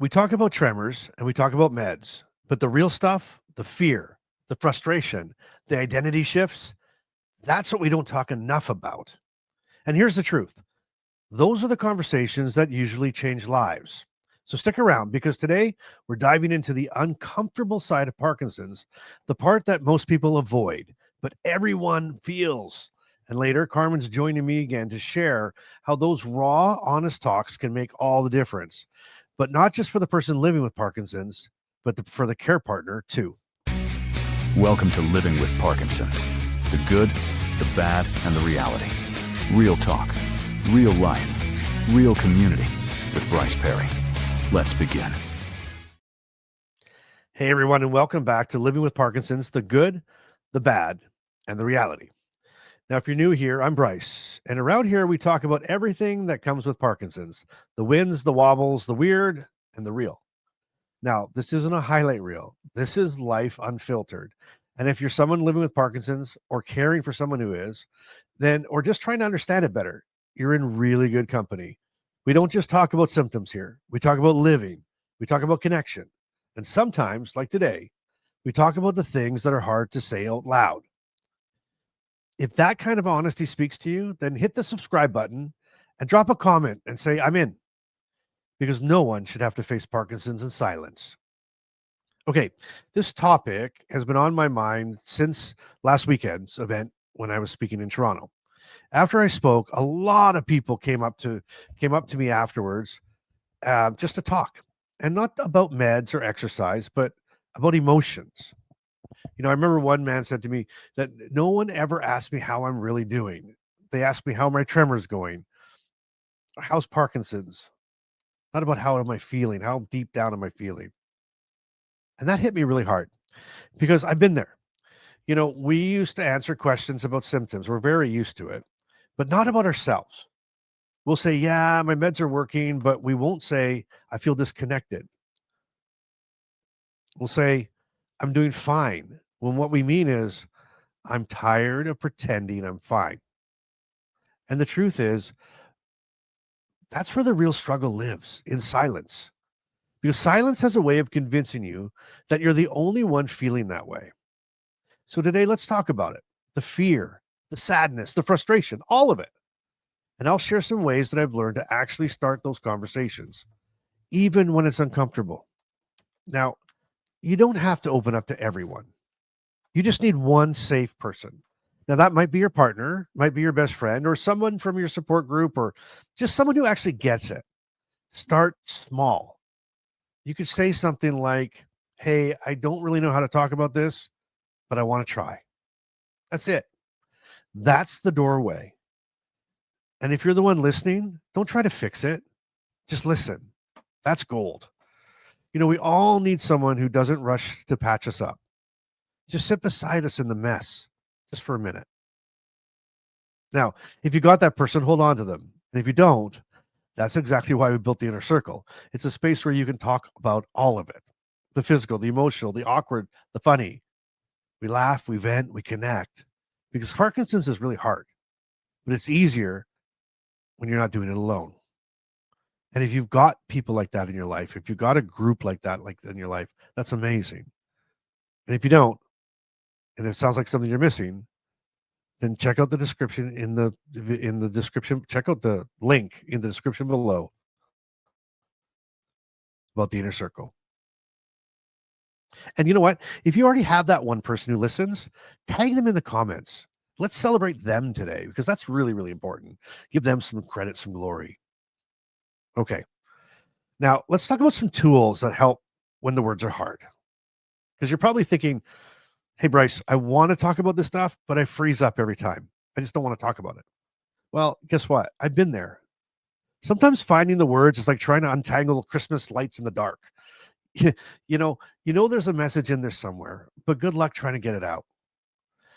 We talk about tremors and we talk about meds, but the real stuff, the fear, the frustration, the identity shifts, that's what we don't talk enough about. And here's the truth, those are the conversations that usually change lives. So stick around because today we're diving into the uncomfortable side of Parkinson's, the part that most people avoid, but everyone feels. And later, Carmen's joining me again to share how those raw, honest talks can make all the difference. But not just for the person living with Parkinson's, but for the care partner too. Welcome to Living with Parkinson's. The good, the bad, and the reality. Real talk, real life, real community with Bryce Perry. Let's begin. Hey everyone, and welcome back to Living with Parkinson's, the good, the bad, and the reality. Now, if you're new here, I'm Bryce, and around here we talk about everything that comes with Parkinson's, the wins, the wobbles, the weird, and the real. Now, this isn't a highlight reel. This is life unfiltered. And if you're someone living with Parkinson's or caring for someone who is, then, or just trying to understand it better, you're in really good company. We don't just talk about symptoms here. We talk about living. We talk about connection. And sometimes, like today, we talk about the things that are hard to say out loud. If that kind of honesty speaks to you, then hit the subscribe button and drop a comment and say, I'm in, because no one should have to face Parkinson's in silence. Okay, this topic has been on my mind since last weekend's event when I was speaking in Toronto. After I spoke, a lot of people came up to me afterwards, just to talk, and not about meds or exercise, but about emotions. I remember one man said to me that no one ever asked me how I'm really doing. They asked me how my tremors going, how's Parkinson's, not about how am I feeling, how deep down am I feeling. And that hit me really hard because I've been there. We used to answer questions about symptoms. We're very used to it, but not about ourselves. We'll say, yeah, my meds are working, but we won't say, I feel disconnected. We'll say, I'm doing fine, when what we mean is, I'm tired of pretending I'm fine. And the truth is, that's where the real struggle lives, in silence. Because silence has a way of convincing you that you're the only one feeling that way. So today, let's talk about it. The fear, the sadness, the frustration, all of it. And I'll share some ways that I've learned to actually start those conversations, even when it's uncomfortable. Now, you don't have to open up to everyone. You just need one safe person. Now, that might be your partner, might be your best friend, or someone from your support group, or just someone who actually gets it. Start small. You could say something like, hey, I don't really know how to talk about this, but I want to try. That's it. That's the doorway. And if you're the one listening, don't try to fix it. Just listen. That's gold. We all need someone who doesn't rush to patch us up. Just sit beside us in the mess, just for a minute. Now, if you got that person, hold on to them. And if you don't, that's exactly why we built the inner circle. It's a space where you can talk about all of it, the physical, the emotional, the awkward, the funny. We laugh, we vent, we connect. Because Parkinson's is really hard, but it's easier when you're not doing it alone. And if you've got people like that in your life, if you've got a group like that in your life, that's amazing. And if you don't, and it sounds like something you're missing, then check out the description in the description. Check out the link in the description below about the inner circle. And you know what? If you already have that one person who listens, tag them in the comments. Let's celebrate them today because that's really, really important. Give them some credit, some glory. Okay. Now, let's talk about some tools that help when the words are hard. Because you're probably thinking, hey, Bryce, I want to talk about this stuff, but I freeze up every time. I just don't want to talk about it. Well, guess what? I've been there. Sometimes finding the words is like trying to untangle Christmas lights in the dark. There's a message in there somewhere, but good luck trying to get it out.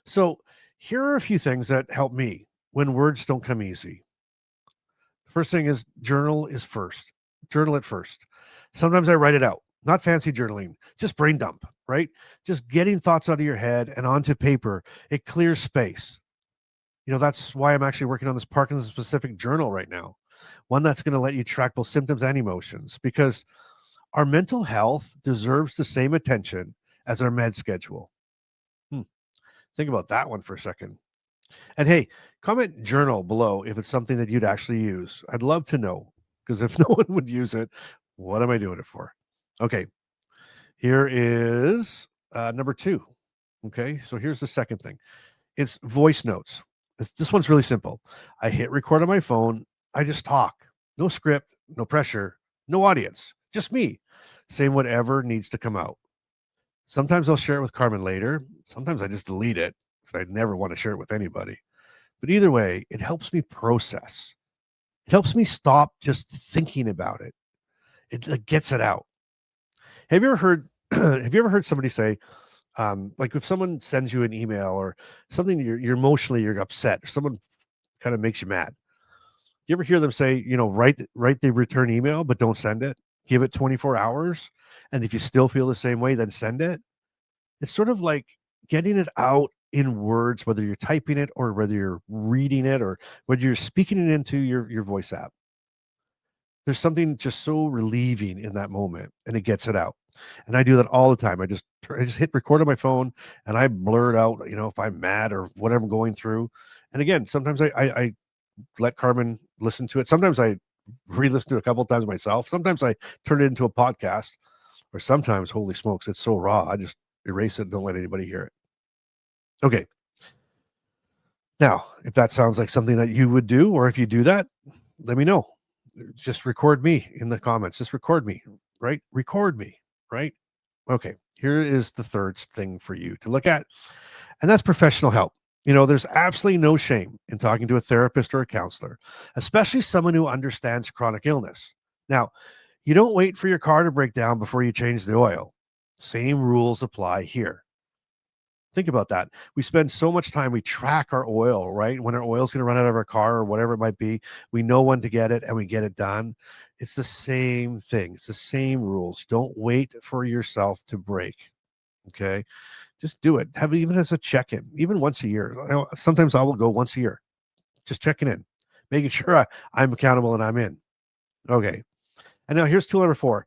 So here are a few things that help me when words don't come easy. The first thing is journal it first. Sometimes I write it out, not fancy journaling, just brain dump, right? Just getting thoughts out of your head and onto paper. It clears space. That's why I'm actually working on this Parkinson specific journal right now. One that's going to let you track both symptoms and emotions, because Our mental health deserves the same attention as our med schedule. Think about that one for a second. And hey, comment journal below if it's something that you'd actually use. I'd love to know, because if no one would use it, what am I doing it for? Okay, here is number 2. Okay, so here's the second thing. It's voice notes. This one's really simple. I hit record on my phone. I just talk. No script, no pressure, no audience, just me saying whatever needs to come out. Sometimes I'll share it with Carmen later. Sometimes I just delete it because I never want to share it with anybody. But either way, it helps me process. It helps me stop just thinking about it. It gets it out. Have you ever heard have you ever heard somebody say, like if someone sends you an email or something, you're emotionally, you're upset, or someone kind of makes you mad. You ever hear them say, write the return email, but don't send it. Give it 24 hours. And if you still feel the same way, then send it. It's sort of like getting it out in words, whether you're typing it or whether you're reading it or whether you're speaking it into your voice app. There's something just so relieving in that moment, and it gets it out. And I do that all the time. I just hit record on my phone and I blur it out, if I'm mad or whatever I'm going through. And again, sometimes I let Carmen listen to it. Sometimes I re-listen to it a couple of times myself. Sometimes I turn it into a podcast, or sometimes, holy smokes, it's so raw, I just erase it and don't let anybody hear it. Okay. Now, if that sounds like something that you would do, or if you do that, let me know. Just record me in the comments. Just record me, right? Record me, right? Okay. Here is the third thing for you to look at, and that's professional help. There's absolutely no shame in talking to a therapist or a counselor, especially someone who understands chronic illness. Now, you don't wait for your car to break down before you change the oil. Same rules apply here. Think about that. We spend so much time, we track our oil, right? When our oil's going to run out of our car or whatever it might be, we know when to get it and we get it done. It's the same thing. It's the same rules. Don't wait for yourself to break. Okay. Just do it. Have it even as a check-in, even once a year. Sometimes I will go once a year, just checking in, making sure I'm accountable and I'm in. Okay. And now here's tool number 4.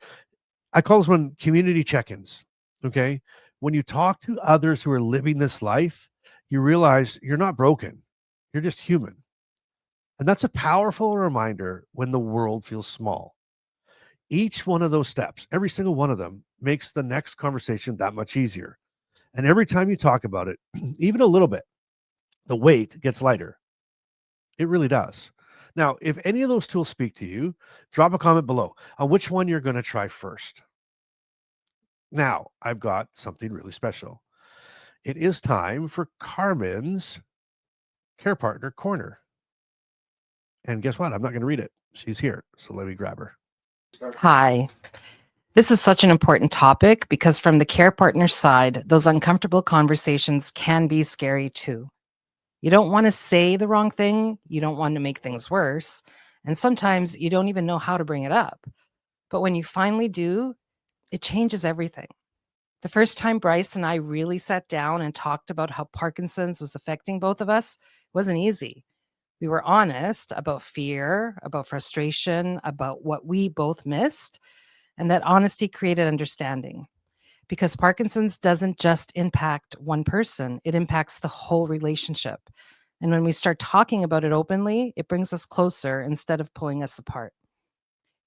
I call this one community check-ins. Okay. When you talk to others who are living this life, you realize you're not broken. You're just human. And that's a powerful reminder when the world feels small. Each one of those steps, every single one of them, makes the next conversation that much easier. And every time you talk about it, even a little bit, the weight gets lighter. It really does. Now, if any of those tools speak to you, drop a comment below on which one you're going to try first. Now, I've got something really special. It is time for Carmen's Care Partner Corner. And guess what? I'm not going to read it. She's here. So let me grab her. Hi. This is such an important topic because from the care partner side, those uncomfortable conversations can be scary too. You don't want to say the wrong thing. You don't want to make things worse. And sometimes you don't even know how to bring it up. But when you finally do, it changes everything. The first time Bryce and I really sat down and talked about how Parkinson's was affecting both of us wasn't easy. We were honest about fear, about frustration, about what we both missed, and that honesty created understanding. Because Parkinson's doesn't just impact one person, it impacts the whole relationship. And when we start talking about it openly, it brings us closer instead of pulling us apart.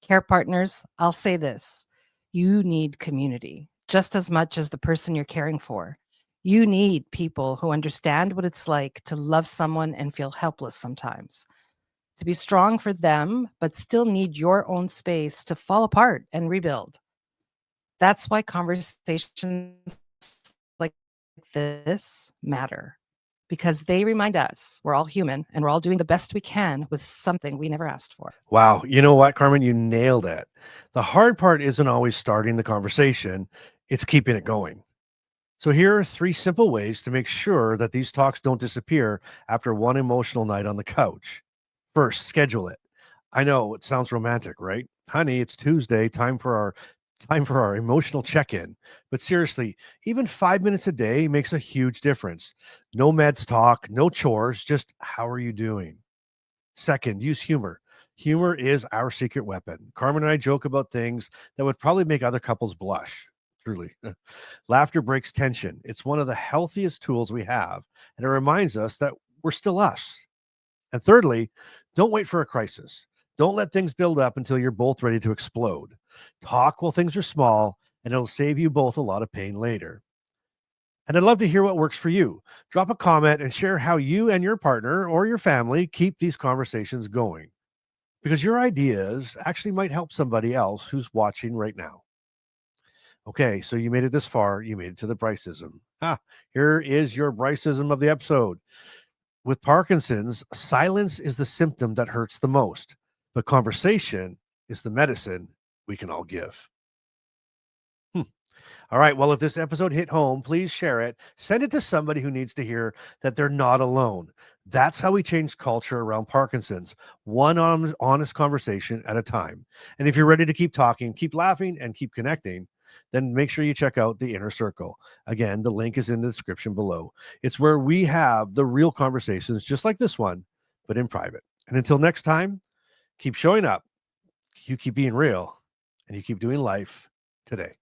Care partners, I'll say this: you need community just as much as the person you're caring for. You need people who understand what it's like to love someone and feel helpless sometimes, to be strong for them, but still need your own space to fall apart and rebuild. That's why conversations like this matter, because they remind us we're all human and we're all doing the best we can with something we never asked for. Wow. You know what, Carmen? You nailed it. The hard part isn't always starting the conversation, it's keeping it going. So here are 3 simple ways to make sure that these talks don't disappear after one emotional night on the couch. First, schedule it. I know it sounds romantic, right? Honey, it's Tuesday, time for our emotional check-in. But seriously, even 5 minutes a day makes a huge difference. No meds talk, no chores, just how are you doing? Second, use humor. Humor is our secret weapon. Carmen and I joke about things that would probably make other couples blush. Truly. Laughter breaks tension. It's one of the healthiest tools we have, and it reminds us that we're still us. And thirdly, don't wait for a crisis. Don't let things build up until you're both ready to explode. Talk while things are small, and it'll save you both a lot of pain later. And I'd love to hear what works for you. Drop a comment and share how you and your partner or your family keep these conversations going, because your ideas actually might help somebody else who's watching right now. Okay, so you made it this far. You made it to the Bryce-ism. Here is your Bryce-ism of the episode. With Parkinson's, silence is the symptom that hurts the most, but conversation is the medicine we can all give. All right. Well, if this episode hit home, please share it. Send it to somebody who needs to hear that they're not alone. That's how we change culture around Parkinson's, one honest conversation at a time. And if you're ready to keep talking, keep laughing, and keep connecting, then make sure you check out the Inner Circle. Again, the link is in the description below. It's where we have the real conversations just like this one, but in private. And until next time, keep showing up, you keep being real, and you keep doing life today.